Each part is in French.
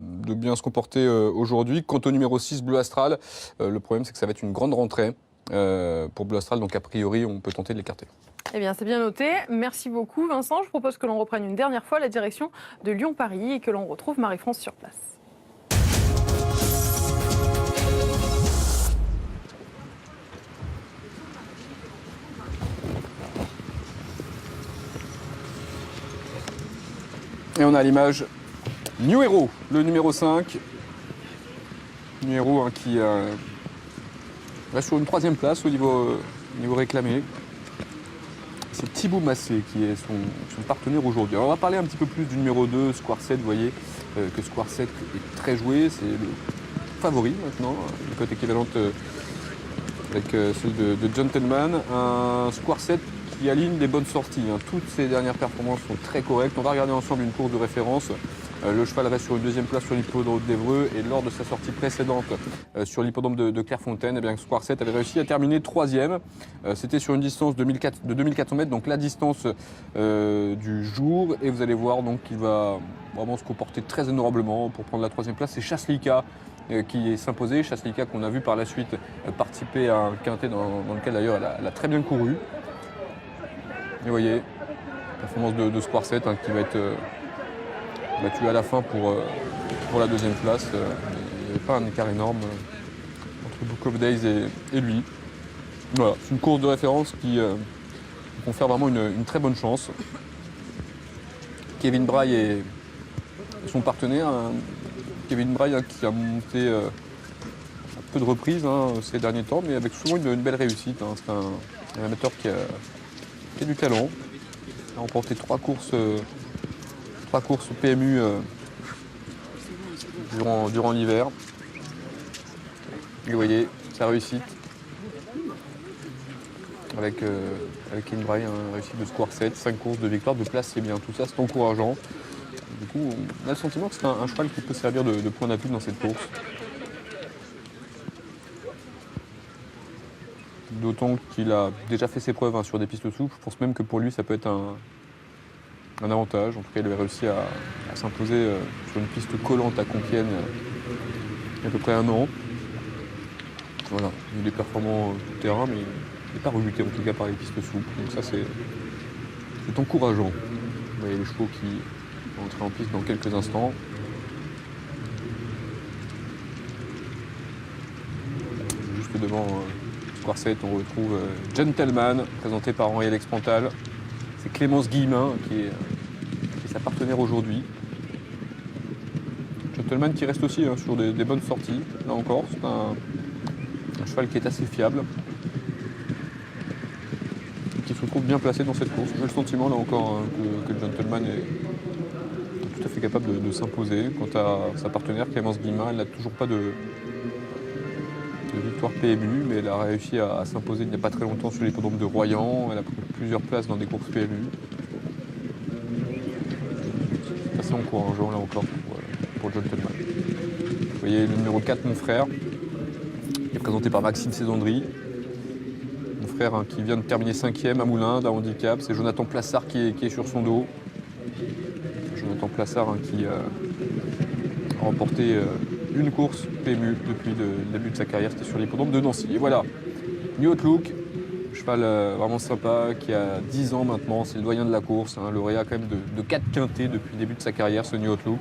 de bien se comporter aujourd'hui. Quant au numéro 6, Bleu Astral, le problème c'est que ça va être une grande rentrée pour Bleu Astral, donc a priori on peut tenter de l'écarter. Eh bien, c'est bien noté. Merci beaucoup, Vincent. Je propose que l'on reprenne une dernière fois la direction de Lyon-Paris et que l'on retrouve Marie-France sur place. Et on a à l'image New Hero, le numéro 5. New Hero qui reste sur une 3e place au niveau réclamé. C'est Thibaut Massé qui est son partenaire aujourd'hui. Alors on va parler un petit peu plus du numéro 2, Square 7. Vous voyez que Square 7 est très joué. C'est le favori maintenant, une cote équivalente avec celle de Gentleman. Un Square 7 qui aligne des bonnes sorties. Toutes ses dernières performances sont très correctes. On va regarder ensemble une course de référence. Le cheval reste sur une 2e place sur l'hippodrome d'Évreux et lors de sa sortie précédente sur l'hippodrome de Clairefontaine, Square 7 avait réussi à terminer 3e. C'était sur une distance de 2400 mètres, donc la distance du jour. Et vous allez voir donc qu'il va vraiment se comporter très honorablement pour prendre la 3e place. C'est Chaslika qui est s'imposé. Chaslika qu'on a vu par la suite participer à un quintet dans lequel d'ailleurs elle a très bien couru. Et vous voyez, performance de Square 7 qui va être battu à la fin pour la 2e place. Il n'y avait pas un écart énorme entre Book of Days et lui. Voilà, c'est une course de référence qui confère vraiment une très bonne chance. Kevin Braille est son partenaire. Kevin Braille qui a monté à peu de reprises ces derniers temps, mais avec souvent une belle réussite. C'est un amateur qui a du talent. Il a remporté 3 courses PMU durant l'hiver. Et vous voyez, sa réussite avec Kevin Braille, réussite de Square 7, 5 courses de victoire, de place, c'est bien. Tout ça, c'est encourageant. Du coup, on a le sentiment que c'est un cheval qui peut servir de point d'appui dans cette course. D'autant qu'il a déjà fait ses preuves sur des pistes souples. Je pense même que pour lui, ça peut être un avantage. En tout cas, il avait réussi à s'imposer sur une piste collante à Compiègne il y a à peu près 1 an. Voilà, il est performant tout terrain, mais il n'est pas rebuté en tout cas par les pistes souples. Donc ça, c'est encourageant. Vous voyez les chevaux qui vont entrer en piste dans quelques instants. Juste devant Square 7, on retrouve Gentleman, présenté par Henri-Alex Pantal. C'est Clémence Guillemin qui est sa partenaire aujourd'hui. Gentleman qui reste aussi sur des bonnes sorties. Là encore, c'est un cheval qui est assez fiable. Et qui se trouve bien placé dans cette course. J'ai le sentiment là encore que Gentleman est tout à fait capable de s'imposer. Quant à sa partenaire Clémence Guillemin, elle n'a toujours pas de victoire PMU, mais elle a réussi à s'imposer il n'y a pas très longtemps sur l'hippodrome de Royan. Elle a pris plusieurs places dans des courses PMU. C'est assez encourageant là encore pour Gentleman. Vous voyez le numéro 4, Mon Frère, qui est présenté par Maxime Césandry. Mon Frère qui vient de terminer 5e à Moulins d'un handicap. C'est Jonathan Plassard qui est sur son dos. Jonathan Plassard qui a remporté une course PMU depuis le début de sa carrière, c'était sur l'hippodrome de Nancy. Et voilà, New Outlook, cheval vraiment sympa, qui a 10 ans maintenant, c'est le doyen de la course, lauréat quand même de 4 quintés depuis le début de sa carrière, ce New Outlook.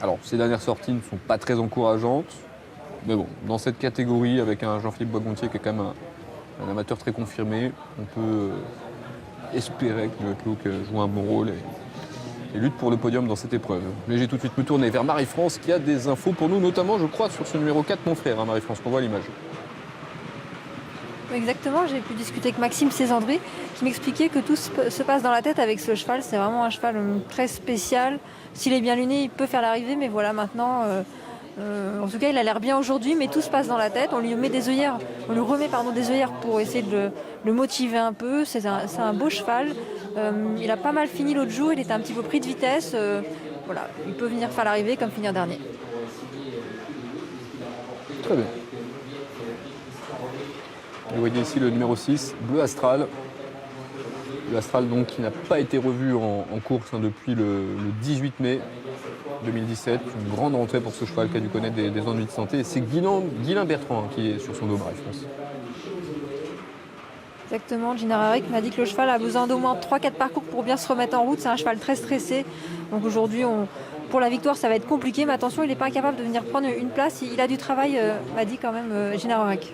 Alors, ses dernières sorties ne sont pas très encourageantes, mais bon, dans cette catégorie, avec un Jean-Philippe Boisgontier qui est quand même un amateur très confirmé, on peut espérer que New Outlook joue un bon rôle et lutte pour le podium dans cette épreuve. Mais j'ai tout de suite me tourner vers Marie-France qui a des infos pour nous, notamment, je crois, sur ce numéro 4, Mon Frère, Marie-France, qu'on voit à l'image. Exactement, j'ai pu discuter avec Maxime Césandry qui m'expliquait que tout se passe dans la tête avec ce cheval. C'est vraiment un cheval très spécial. S'il est bien luné, il peut faire l'arrivée, mais voilà, maintenant, en tout cas, il a l'air bien aujourd'hui, mais tout se passe dans la tête. On lui met des œillères, on lui remet des œillères pour essayer de le motiver un peu. C'est un beau cheval. Il a pas mal fini l'autre jour, il était un petit peu pris de vitesse. Voilà, il peut venir faire l'arrivée comme finir dernier. Très bien. Vous voyez ici le numéro 6, Bleu Astral. Bleu Astral donc qui n'a pas été revu en course depuis le 18 mai. 2017. Une grande rentrée pour ce cheval qui a dû connaître des ennuis de santé. Et c'est Guylain Bertrand qui est sur son dos bras, je pense. Exactement, Gina Raric m'a dit que le cheval a besoin d'au moins 3-4 parcours pour bien se remettre en route. C'est un cheval très stressé. Donc aujourd'hui, pour la victoire, ça va être compliqué. Mais attention, il n'est pas incapable de venir prendre une place. Il a du travail, m'a dit quand même Gina Raric.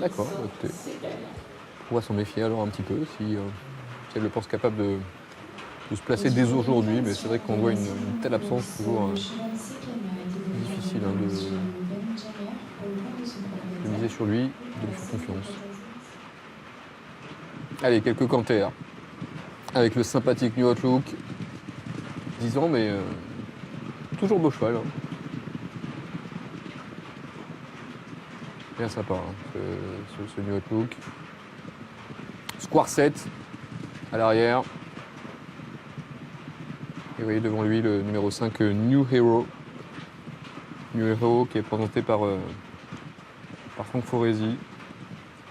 D'accord, écoutez. On va s'en méfier alors un petit peu si elle le pense capable de se placer dès aujourd'hui. Mais c'est vrai qu'on voit une telle absence toujours difficile de miser sur lui, de lui faire confiance. Allez, quelques canters avec le sympathique New Outlook. 10 ans, mais toujours beau cheval. Hein. Bien sympa, hein, ce New Outlook. Square 7 à l'arrière. Et vous voyez devant lui le numéro 5, New Hero. New Hero qui est présenté par Franck Foresi.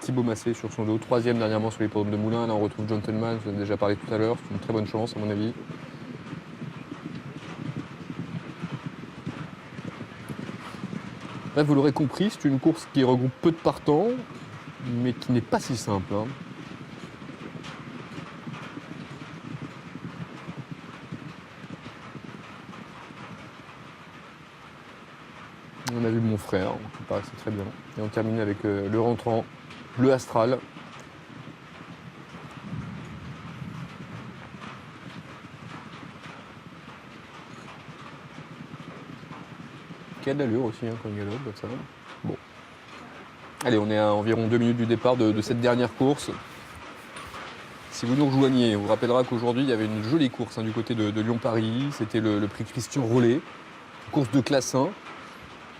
Thibaut Massé sur son dos, 3e dernièrement sur l'hippodrome de Moulins. Là on retrouve Gentleman, je vous en ai déjà parlé tout à l'heure, c'est une très bonne chance à mon avis. Bref, vous l'aurez compris, c'est une course qui regroupe peu de partants, mais qui n'est pas si simple. Hein. On a vu mon frère, qui paraissait très bien. Et on termine avec le rentrant, Bleu Astral. Qui a de l'allure aussi hein, quand il galope, ça va. Bon. Allez, on est à environ 2 minutes du départ de cette dernière course. Si vous nous rejoignez, on vous rappellera qu'aujourd'hui, il y avait une jolie course hein, du côté de Lyon-Paris. C'était le prix Christian Rollet, course de classe 1.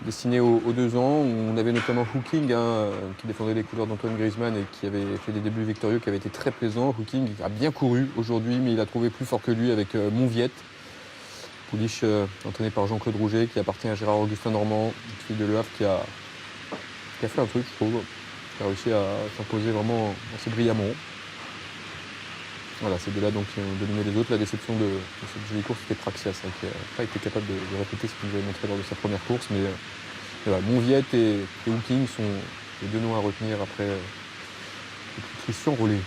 Destiné aux 2 ans, où on avait notamment Hooking, hein, qui défendait les couleurs d'Antoine Griezmann et qui avait fait des débuts victorieux qui avaient été très plaisants. Hooking a bien couru aujourd'hui, mais il a trouvé plus fort que lui avec Monviette. Pouliche entraîné par Jean-Claude Rouget, qui appartient à Gérard-Augustin Normand, une fille de Le Havre qui a fait un truc, je trouve, qui a réussi à s'imposer vraiment assez brillamment. Voilà, c'est de là donc qui ont dominé les autres. La déception de cette jolie course, c'était Praxias, hein, qui n'a pas été capable de répéter ce qu'il nous avait montré lors de sa première course. Mais voilà, Monviette et Hooking sont les 2 noms à retenir après Christian Rollet.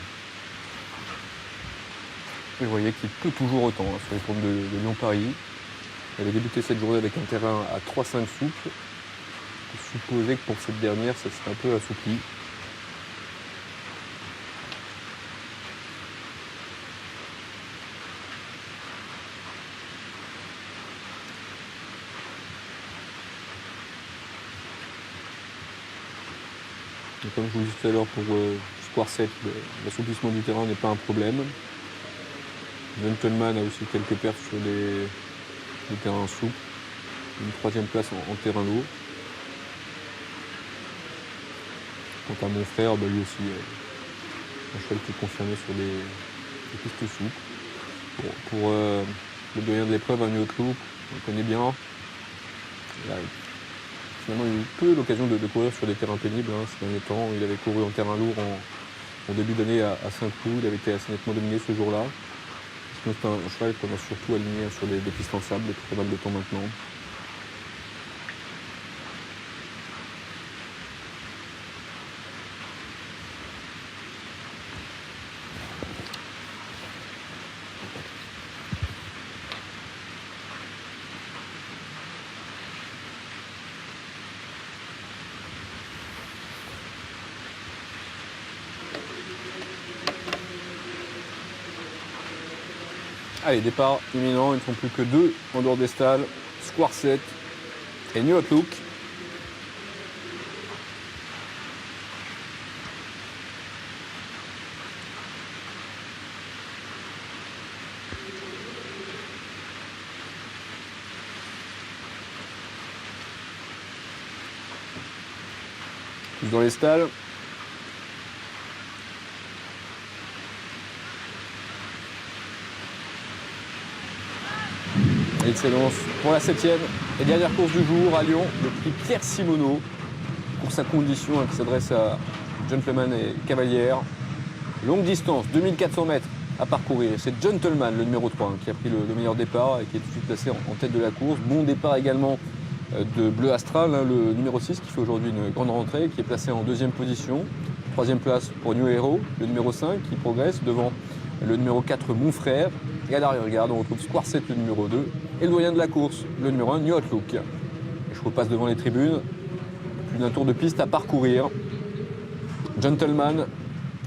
Et vous voyez qu'il peut toujours autant hein, sur les ponts de Lyon-Paris. Il avait débuté cette journée avec un terrain à 3,5 souple. Je supposais que pour cette dernière, ça serait un peu assoupli. Et comme je vous disais tout à l'heure, pour Square 7, l'assouplissement du terrain n'est pas un problème. Gentleman a aussi quelques perfs sur les terrains souples. Une 3e place en terrain lourd. Quant à mon frère, lui aussi, un cheval qui est confirmé sur les pistes souples. Bon, pour le doyen de l'épreuve, un Outlook, on le connaît bien. Finalement, il a eu peu l'occasion de courir sur des terrains pénibles hein, ces derniers temps. Il avait couru en terrain lourd en début d'année à Saint-Cloud. Il avait été assez nettement dominé ce jour-là. C'est un cheval qu'on a surtout aligné sur des pistes en sable depuis pas mal de temps maintenant. Allez, départ imminent, ils ne sont plus que 2 en dehors des stalles. Square 7 et New Outlook. Tous dans les stalles. Et il s'élance pour la 7e et dernière course du jour à Lyon, le prix Pierre Simoneau. Course à condition hein, qui s'adresse à Gentleman et Cavalière. Longue distance, 2400 mètres à parcourir. C'est Gentleman, le numéro 3, qui a pris le meilleur départ et qui est tout de suite placé en tête de la course. Bon départ également de Bleu Astral, le numéro 6, qui fait aujourd'hui une grande rentrée, qui est placé en deuxième position. Troisième place pour New Hero, le numéro 5, qui progresse devant le numéro 4, Mon Frère. Et à l'arrière-garde, on retrouve Square 7, le numéro 2, et le doyen de la course, le numéro 1, New Outlook. Je repasse devant les tribunes. Plus d'un tour de piste à parcourir. Gentleman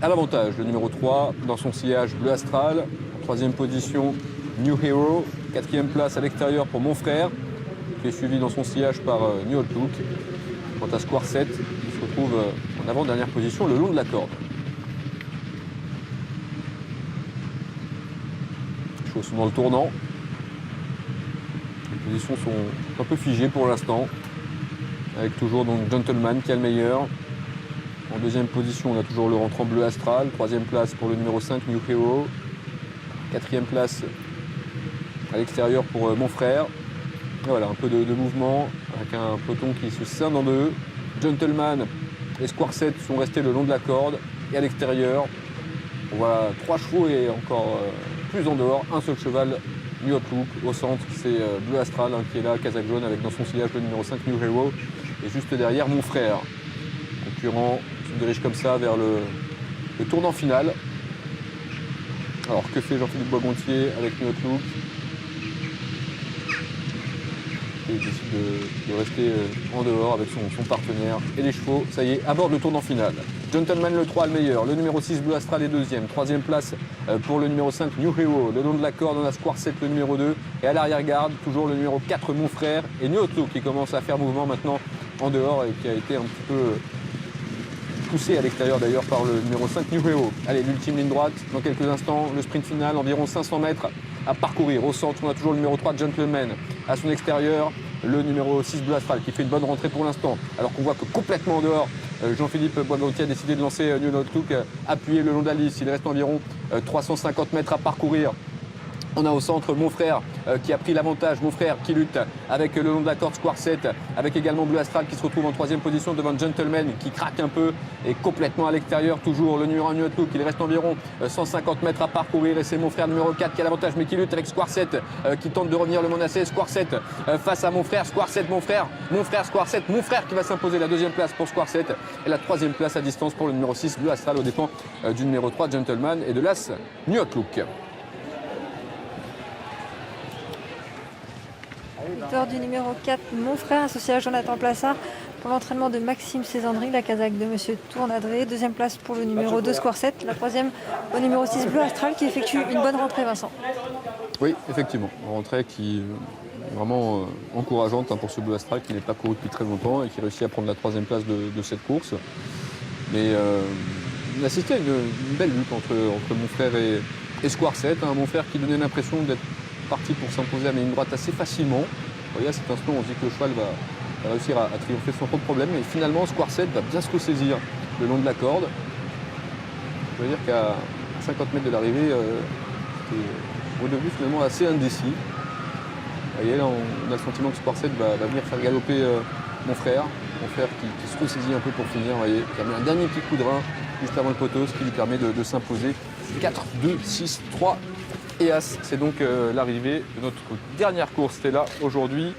à l'avantage, le numéro 3 dans son sillage Bleu Astral. En troisième position, New Hero. Quatrième place à l'extérieur pour Mon Frère, qui est suivi dans son sillage par New Outlook. Quant à Square 7, il se retrouve en avant-dernière position le long de la corde. Les choses sont dans le tournant. Les positions sont un peu figées pour l'instant, avec toujours donc Gentleman qui a le meilleur. En deuxième position, on a toujours le rentrant Bleu Astral. Troisième place pour le numéro 5, New Hero. Quatrième place à l'extérieur pour Mon Frère. Et voilà, un peu de mouvement avec un peloton qui se scinde en deux. Gentleman et Square 7 sont restés le long de la corde. Et à l'extérieur, on voit 3 chevaux et encore plus en dehors, un seul cheval, New Outlook. Au centre, c'est Bleu Astral qui est là, Kazakh jaune, avec dans son sillage le numéro 5, New Hero. Et juste derrière, Mon Frère. Concurrent se dirige comme ça vers le tournant final. Alors que fait Jean-Philippe Boisgontier avec New Outlook? Il décide de rester en dehors avec son partenaire et les chevaux. Ça y est, aborde le tournant final. Gentleman le 3 le meilleur, le numéro 6 Bleu Astral est deuxième. Troisième place pour le numéro 5 New Hero. Le long de la corde, on a Square 7 le numéro 2. Et à l'arrière-garde, toujours le numéro 4 Mon Frère et New Outlook qui commence à faire mouvement maintenant en dehors et qui a été un petit peu poussé à l'extérieur d'ailleurs par le numéro 5 New Hero. Allez, l'ultime ligne droite, dans quelques instants, le sprint final, environ 500 mètres à parcourir. Au centre, on a toujours le numéro 3 Gentleman. À son extérieur, le numéro 6 Bleu Astral qui fait une bonne rentrée pour l'instant. Alors qu'on voit que complètement en dehors, Jean-Philippe Boisgontier a décidé de lancer New Outlook appuyé le long de la lisse. Il reste environ 350 mètres à parcourir. On a au centre Mon Frère qui a pris l'avantage, Mon Frère qui lutte avec le long de la corde Square 7, avec également Bleu Astral qui se retrouve en troisième position devant Gentleman qui craque un peu et complètement à l'extérieur, toujours le numéro 1 New Outlook. Il reste environ 150 mètres à parcourir et c'est Mon Frère numéro 4 qui a l'avantage mais qui lutte avec Square 7 qui tente de revenir le menacé. Square 7 face à Mon Frère, Square 7, Mon Frère, Square 7, Mon Frère qui va s'imposer la deuxième place pour Square 7 et la troisième place à distance pour le numéro 6 Bleu Astral aux dépens du numéro 3 Gentleman et de l'As New Outlook. Victoire du numéro 4, Mon Frère, associé à Jonathan Plassard pour l'entraînement de Maxime Césandry, la Kazakh de Monsieur Tournadré. Deuxième place pour le numéro 2, Square 7. La troisième au numéro 6, Bleu Astral, qui effectue une bonne rentrée, Vincent. Oui, effectivement. Une rentrée qui est vraiment encourageante pour ce Bleu Astral qui n'est pas couru depuis très longtemps et qui réussit à prendre la troisième place de cette course. Mais il a assisté à une belle lutte entre Mon Frère et Square 7. Mon Frère qui donnait l'impression d'être parti pour s'imposer à une droite assez facilement. Vous voyez, à cet instant, on se dit que le cheval va réussir à triompher sans trop de problème. Et finalement, Square 7 va bien se ressaisir le long de la corde. Je veux dire qu'à 50 mètres de l'arrivée, c'était redevenu finalement assez indécis. Vous voyez, là, on a le sentiment que Square 7 va venir faire galoper Mon Frère. Mon Frère qui se ressaisit un peu pour finir, vous voyez, qui a mis un dernier petit coup de rein juste avant le poteau, ce qui lui permet de s'imposer. 4, 2, 6, 3. Et As, c'est donc l'arrivée de notre dernière course. C'était là aujourd'hui